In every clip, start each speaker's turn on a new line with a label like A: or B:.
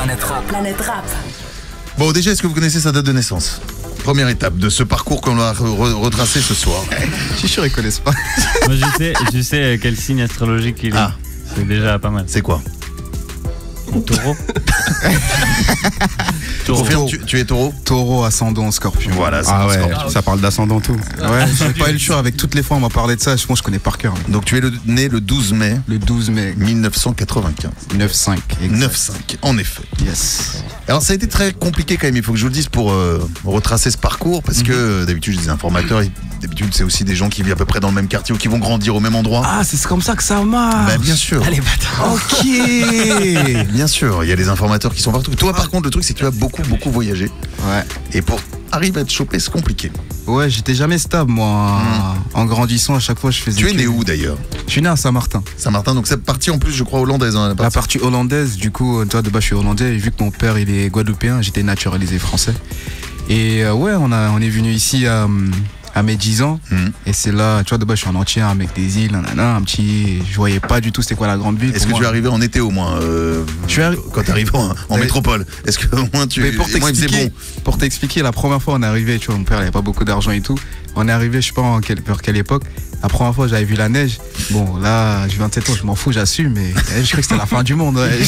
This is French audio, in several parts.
A: Planète Rap.
B: Bon, déjà, est-ce que vous connaissez sa date de naissance? Première étape de ce parcours qu'on va retracer ce soir.
C: Je suis sûr, ils connaissent pas.
D: Moi, je sais quel signe astrologique il est.
B: Ah.
D: C'est déjà pas mal.
B: C'est quoi?
D: Taureau.
B: Confirme, tu es taureau?
C: Taureau, ascendant, scorpion.
B: Voilà, c'est
C: scorpion. Ça parle d'ascendant tout. Ouais, j'ai pas eu le choix. Avec toutes les fois on m'a parlé de ça, je pense que je connais par cœur.
B: Donc tu es né le 12 mai.
C: Le 12 mai.
B: 1995.
C: 9-5.
B: 9-5, en effet.
C: Yes.
B: Alors ça a été très compliqué quand même, il faut que je vous le dise pour retracer ce parcours, parce que d'habitude des informateurs, d'habitude c'est aussi des gens qui vivent à peu près dans le même quartier ou qui vont grandir au même endroit.
C: Ah, c'est comme ça que ça marche.
B: Bah, bien sûr.
C: Allez, bâtard. Ok.
B: Bien sûr, il y a des informateurs qui sont partout. Toi par contre, le truc c'est que tu as beaucoup voyagé.
C: Ouais.
B: Et pour arriver à te choper, c'est compliqué.
C: Ouais, j'étais jamais stable moi. En grandissant, à chaque fois je faisais.
B: Tu es né où d'ailleurs?
C: Je suis né à Saint-Martin.
B: Saint-Martin, donc c'est partie en plus je crois hollandaise. Hein,
C: la partie hollandaise, du coup, toi de base je suis hollandais, et vu que mon père il est guadeloupéen, j'étais naturalisé français. Et ouais, on est venu ici à mes 10 ans, et c'est là, tu vois, de base je suis en entier, un mec des îles, un petit, je voyais pas du tout c'était quoi la grande ville.
B: Est-ce que tu es arrivé en été au moins quand tu arrives en métropole? Est-ce que au moins tu...
C: Mais pour t'expliquer, la première fois on est arrivé, tu vois, mon père il avait pas beaucoup d'argent et tout, on est arrivé, je sais pas vers quelle époque. La première fois j'avais vu la neige, bon là j'ai 27 ans, je m'en fous, j'assume, mais je crois que c'était la fin du monde. Ouais.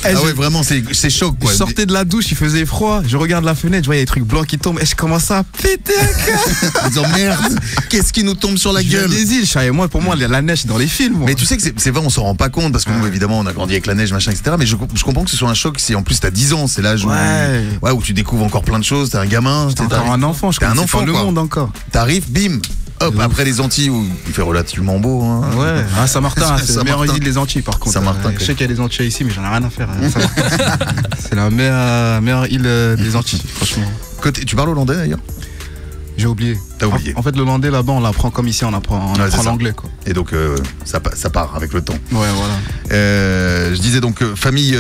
B: Ah ouais, vraiment c'est choc quoi.
C: Je sortais de la douche, il faisait froid, je regarde la fenêtre, je voyais des trucs blancs qui tombent et je commençais à péter un câble.
B: En disant merde, qu'est-ce qui nous tombe sur la gueule?
C: Des îles, pour moi la neige c'est dans les films. Moi.
B: Mais tu sais que c'est vrai, on s'en rend pas compte parce que nous évidemment on a grandi avec la neige machin etc. Mais je comprends que ce soit un choc si en plus t'as 10 ans, c'est l'âge où tu découvres encore plein de choses, t'es un gamin,
C: t'es encore un enfant, je connais pas le monde encore.
B: T'arrives, bim. Hop, après les Antilles où il fait relativement beau. Hein.
C: Ouais, à Saint-Martin, c'est la meilleure île des Antilles par contre.
B: Saint-Martin.
C: Je sais qu'il y a des Antilles ici, mais j'en ai rien à faire. C'est la meilleure île des Antilles, franchement.
B: Tu parles hollandais d'ailleurs?
C: J'ai oublié.
B: T'as oublié.
C: En fait, le hollandais là-bas, on l'apprend comme ici, on apprend l'anglais quoi.
B: Et donc ça part avec le temps.
C: Ouais, voilà.
B: Je disais donc famille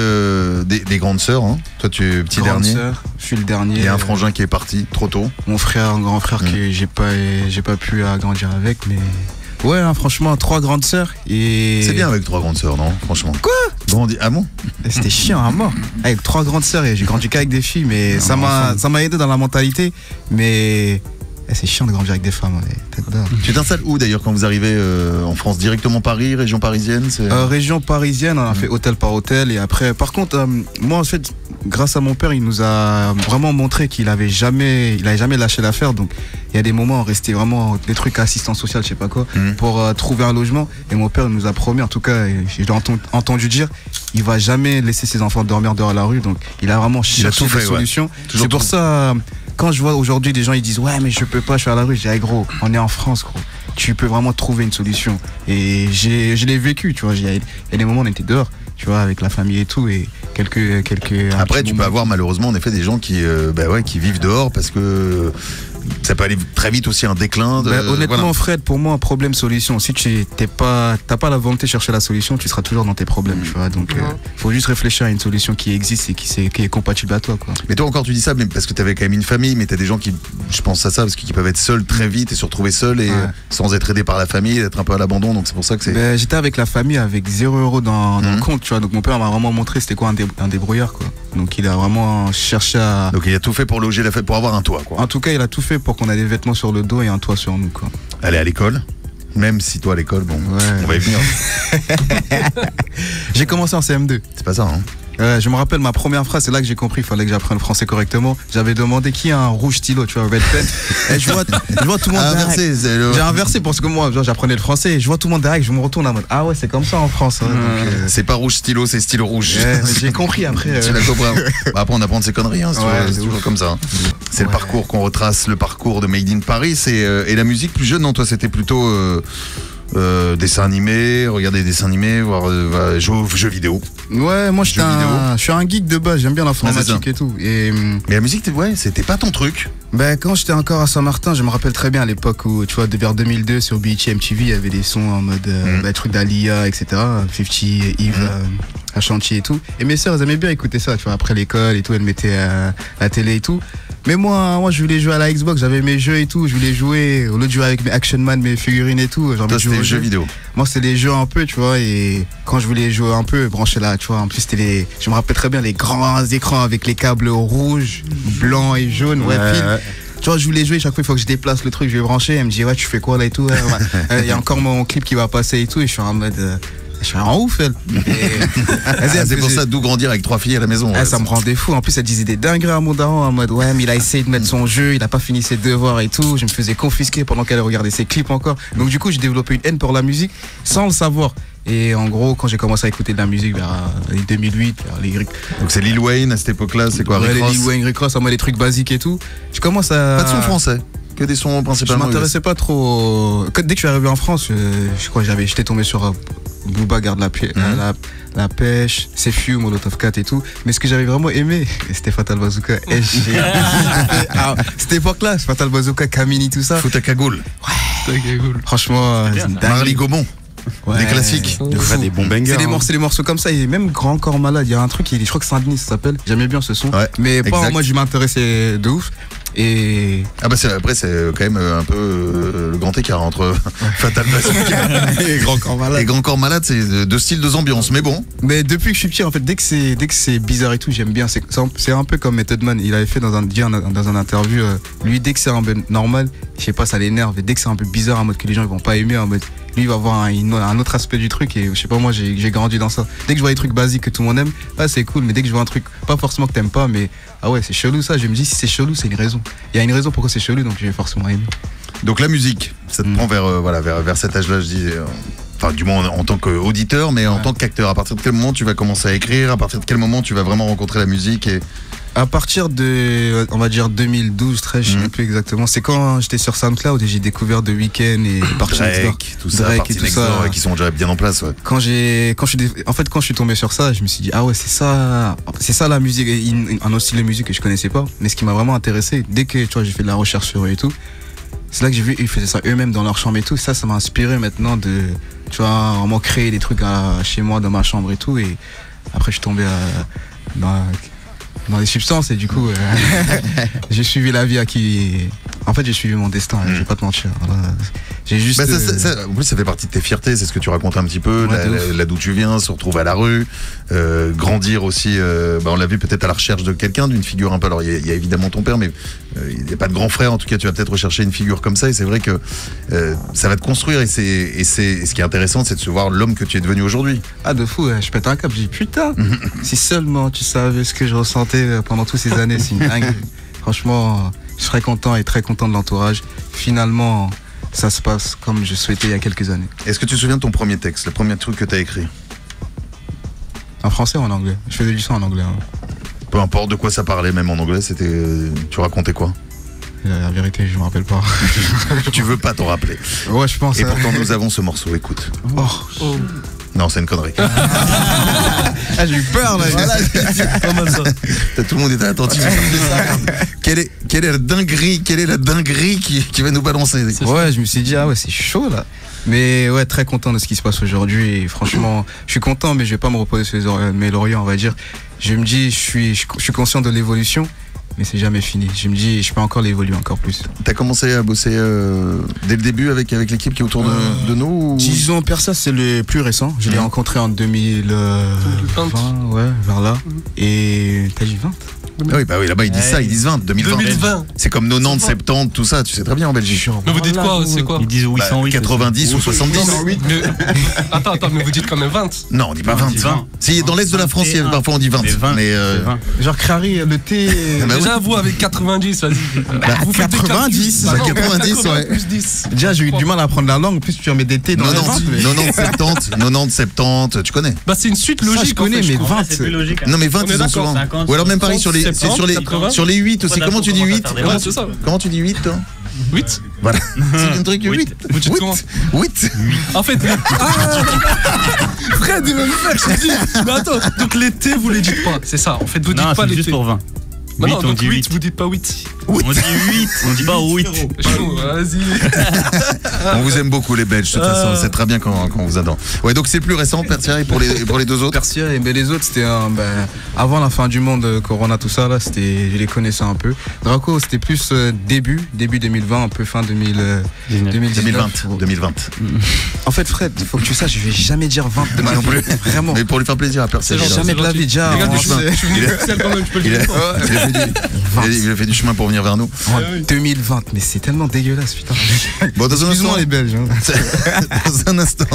B: des grandes sœurs. Hein. Toi, tu es petit dernier.
C: Je suis le dernier.
B: Il y a un frangin qui est parti trop tôt.
C: Mon frère, un grand frère que j'ai pas pu grandir avec, mais. Ouais, hein, franchement, 3 grandes sœurs et.
B: C'est bien avec 3 grandes sœurs, non? Franchement.
C: Quoi?
B: Ah bon?
C: C'était chiant à mort. Avec 3 grandes sœurs et j'ai grandi qu'avec des filles, mais ça m'a aidé dans la mentalité, mais. C'est chiant de grandir avec des femmes.
B: Tu t'installes où d'ailleurs quand vous arrivez en France? Directement Paris, région parisienne?
C: Région parisienne, on a fait hôtel par hôtel. Et après, par contre, moi en fait, grâce à mon père, il nous a vraiment montré qu'il avait jamais lâché l'affaire. Donc il y a des moments où on restait vraiment des trucs assistance sociale, je sais pas quoi, pour trouver un logement. Et mon père nous a promis, en tout cas, j'ai entendu dire, il va jamais laisser ses enfants dormir dehors à la rue. Donc il a vraiment cherché des solutions. Ouais. C'est pour ça. Quand je vois aujourd'hui des gens ils disent ouais mais je peux pas, je suis à la rue, je dis hey, gros, on est en France gros, tu peux vraiment trouver une solution. Et je l'ai vécu, tu vois, il y a des moments où on était dehors, tu vois, avec la famille et tout, et quelques
B: après tu peux avoir malheureusement en effet des gens qui vivent dehors parce que ça peut aller très vite aussi un déclin.
C: Honnêtement, Fred, pour moi, problème-solution. Si tu t'as pas la volonté de chercher la solution, tu seras toujours dans tes problèmes, tu vois. Donc, faut juste réfléchir à une solution qui existe et qui est compatible à toi, quoi.
B: Mais toi encore, tu dis ça, mais parce que tu avais quand même une famille, mais t'as des gens qui, je pense à ça, parce qu'ils peuvent être seuls très vite et se retrouver seuls et sans être aidés par la famille, être un peu à l'abandon. Donc c'est pour ça que c'est.
C: J'étais avec la famille avec 0 € dans le compte, tu vois. Donc mon père m'a vraiment montré c'était quoi un débrouillard, quoi. Donc il a vraiment cherché à.
B: Donc il a tout fait pour loger pour avoir un toit, quoi.
C: En tout cas, il a tout fait pour qu'on ait des vêtements sur le dos et un toit sur nous, quoi.
B: Aller à l'école, même si toi à l'école, bon, on va y venir.
C: J'ai commencé en CM2.
B: C'est pas ça, hein?
C: Je me rappelle ma première phrase, c'est là que j'ai compris, il fallait que j'apprenne le français correctement. J'avais demandé qui a un rouge stylo, tu vois, red pen. Et je vois tout le monde
B: inversé,
C: j'ai inversé parce que moi j'apprenais le français et je vois tout le monde derrière et je me retourne en mode ah ouais c'est comme ça en France. Hein, donc,
B: c'est pas rouge stylo, c'est stylo rouge.
C: J'ai compris après.
B: Tu l'as compris. Après on apprend de ces conneries, hein, c'est toujours comme ça. C'est le parcours qu'on retrace, le parcours de Made in Paris. Et la musique plus jeune, non, toi c'était plutôt dessins animés, regarder des dessins animés, jouer aux jeux vidéo.
C: Ouais, moi je suis un geek de base, j'aime bien l'informatique et tout. Mais
B: la musique, c'était pas ton truc.
C: Quand j'étais encore à Saint-Martin, je me rappelle très bien à l'époque où, tu vois, vers 2002 sur BET MTV, il y avait des sons en mode trucs d'Alia, etc. 50, Eve, à chantier et tout. Et mes sœurs, elles aimaient bien écouter ça, tu vois, après l'école et tout, elles mettaient la télé et tout. Mais moi, je voulais jouer à la Xbox, j'avais mes jeux et tout, je voulais jouer, au lieu de jouer avec mes Action Man, mes figurines et tout.
B: Toi, c'était les jeux vidéo.
C: Moi, c'était les jeux un peu, tu vois, et quand je voulais jouer un peu, brancher là, tu vois, en plus, c'était je me rappelle très bien les grands écrans avec les câbles rouges, blancs et jaunes, tu vois, je voulais jouer, chaque fois, il faut que je déplace le truc, je vais brancher, elle me dit, ouais, tu fais quoi là et tout, il y a encore mon clip qui va passer et tout, et je suis en mode... Je suis en ouf, elle.
B: C'est pour ça, d'où grandir avec 3 filles à la maison.
C: Ça me rendait fou. En plus, elle disait des dingueries à mon daron en mode ouais, mais il a essayé de mettre son jeu, il a pas fini ses devoirs et tout. Je me faisais confisquer pendant qu'elle regardait ses clips encore. Donc, du coup, j'ai développé une haine pour la musique sans le savoir. Et en gros, quand j'ai commencé à écouter de la musique vers les 2008, vers les
B: Donc, c'est Lil Wayne à cette époque-là, c'est quoi, Rick Ross?
C: Lil Wayne, Rick Ross, en mode les trucs basiques et tout. Je commence à.
B: Pas de son français, que des sons principalement.
C: Je m'intéressais pas trop. Dès que je suis arrivé en France, je crois que j'étais tombé sur. Booba garde la pêche, c'est Few, Molotov 4 et tout. Mais ce que j'avais vraiment aimé, c'était Fatal Bazooka. Cette époque-là, Fatal Bazooka, Kamini, tout ça.
B: Fout à cagoule.
C: Ouais. Franchement,
B: Marley Gaumont.
C: Ouais,
B: des classiques.
A: Des bons bangers.
C: C'est des morceaux comme ça. Et même Grand Corps Malade, il y a un truc, je crois que Saint-Denis ça s'appelle. J'aimais bien ce son.
B: Ouais,
C: mais pas en mode je m'intéressais de ouf. Et
B: ah bah après c'est quand même un peu le grand écart entre Fatal Bazooka et Grand Corps Malade. Et Grand Corps Malade, c'est deux styles, deux ambiances, mais bon.
C: Mais depuis que je suis petit, en fait, dès que c'est bizarre et tout, j'aime bien. C'est un peu comme Method Man. Il avait fait dans un interview, lui, dès que c'est un peu normal, je sais pas, ça l'énerve. Et dès que c'est un peu bizarre, en mode que les gens ils vont pas aimer, en mode lui il va avoir un autre aspect du truc. Et je sais pas, moi j'ai grandi dans ça. Dès que je vois des trucs basiques que tout le monde aime, c'est cool. Mais dès que je vois un truc, pas forcément que t'aimes pas, mais ah ouais, c'est chelou ça. Je me dis, si c'est chelou, c'est une raison. Il y a une raison pourquoi c'est chelou, donc je vais forcément aimer.
B: Donc la musique, ça te prend vers cet âge-là, je dis. Enfin, du moins en tant qu'auditeur, mais en tant qu'acteur. À partir de quel moment tu vas commencer à écrire? À partir de quel moment tu vas vraiment rencontrer la musique
C: À partir de, on va dire 2012, 13, je sais plus exactement. C'est quand j'étais sur SoundCloud et j'ai découvert The Weeknd et Party Next Door.
B: Tout ça,
C: Drake et tout ça,
B: qui sont déjà bien en place. Ouais.
C: Quand je suis tombé sur ça, je me suis dit ah ouais, c'est ça la musique, un style de musique que je connaissais pas. Mais ce qui m'a vraiment intéressé, dès que tu vois, j'ai fait de la recherche sur eux et tout, c'est là que j'ai vu ils faisaient ça eux-mêmes dans leur chambre et tout. Ça m'a inspiré maintenant de, tu vois, vraiment créer des trucs chez moi dans ma chambre et tout. Et après je suis tombé dans les substances et du coup j'ai suivi la vie en fait j'ai suivi mon destin, je vais pas te mentir. J'ai juste
B: en plus ça fait partie de tes fiertés, c'est ce que tu racontes un petit peu, là d'où tu viens, se retrouver à la rue, grandir aussi, on l'a vu peut-être à la recherche de quelqu'un, d'une figure un peu, alors il y a évidemment ton père, mais il n'y a pas de grand frère, en tout cas tu vas peut-être rechercher une figure comme ça, et c'est vrai que ça va te construire, et ce qui est intéressant, c'est de se voir l'homme que tu es devenu aujourd'hui.
C: Ah de fou, je pète un câble, je dis putain, si seulement tu savais ce que je ressentais pendant toutes ces années, c'est une dingue. Franchement, je serais content et très content de l'entourage. Finalement, ça se passe comme je souhaitais il y a quelques années.
B: Est-ce que tu te souviens de ton premier texte, le premier truc que tu as écrit?
C: En français ou en anglais? Je faisais du son en anglais.
B: Peu importe de quoi ça parlait, même en anglais, tu racontais quoi?
C: La vérité, je me rappelle pas.
B: Tu veux pas t'en rappeler?
C: Ouais, je pense.
B: Et pourtant, nous avons ce morceau, écoute.
C: Oh.
B: Non, c'est une connerie.
C: J'ai eu peur là.
B: Tout le monde était attentif. Quelle est la dinguerie qui va nous balancer?
C: Ouais, je me suis dit ah ouais, c'est chaud là. Mais ouais, très content de ce qui se passe aujourd'hui. Et franchement, je suis content, mais je vais pas me reposer sur mes lauriers, on va dire. Je me dis, je suis conscient de l'évolution. Mais c'est jamais fini. Je me dis, je peux encore l'évoluer encore plus.
B: T'as commencé à bosser dès le début avec l'équipe qui est autour de nous
C: Disons, Persa, c'est le plus récent. Je l'ai rencontré en 2020, ouais, vers là. Et t'as dit 20?
B: Oui, bah oui, là-bas ils disent ça, ils disent 2020. C'est comme 90, 70, tout ça, tu sais très bien en Belgique.
E: Mais vous dites quoi? C'est quoi?
D: Ils disent 808.
B: 90 ou 70.
E: Attends, mais vous dites quand même 20.
B: Non, on dit pas 20. Si, dans l'est de la France, parfois on dit 20. Mais
C: genre Crary, le thé.
E: Déjà, vous avec 90, vas-y.
C: Vous faites 90,
B: 90, ouais.
C: Déjà, j'ai eu du mal à apprendre la langue, en plus tu remets des thés dans
B: 90, 70, tu connais.
E: Bah, c'est une suite logique.
C: Ça, je connais, mais 20.
B: Non, mais 20, ils ont souvent. Ou alors même pareil sur les 8 aussi. Comment tu dis 8? Comment tu dis 8 toi?
E: 8?
B: Voilà. C'est un truc 8.
E: Vous dites comment?
B: 8.
E: En fait, Fred, il va me faire, je te dis. Mais attends, donc les T, vous les dites pas, c'est ça. En fait, vous dites pas les T.
D: juste pour 20.
E: Non, donc 8, vous dites pas 8.
D: On dit 8, on dit pas 8.
E: Chaud, vas-y.
B: On vous aime beaucoup les Belges, de toute façon, c'est très bien quand on vous adore. Ouais, donc c'est plus récent, Persia, et pour les deux autres.
C: Persia et les autres, c'était avant la fin du monde, Corona, tout ça, là, je les connaissais un peu. Draco, c'était plus début 2020, un peu fin 2019.
B: 2020.
C: En fait, Fred, il faut que tu saches, je vais jamais dire 20 de ma
B: Non plus.
C: vie. Vraiment.
B: Mais pour lui faire plaisir à Persia.
E: C'est
C: Jamais de la vie, déjà.
E: Les gars,
C: en-
E: je suis venu Bruxelles quand même, je peux le dire.
B: Il a fait du chemin pour venir vers nous.
C: en 2020, mais c'est tellement dégueulasse, putain.
B: Bon, dans un
C: Excuse-moi
B: instant,
C: les Belges. Hein.
B: dans un instant.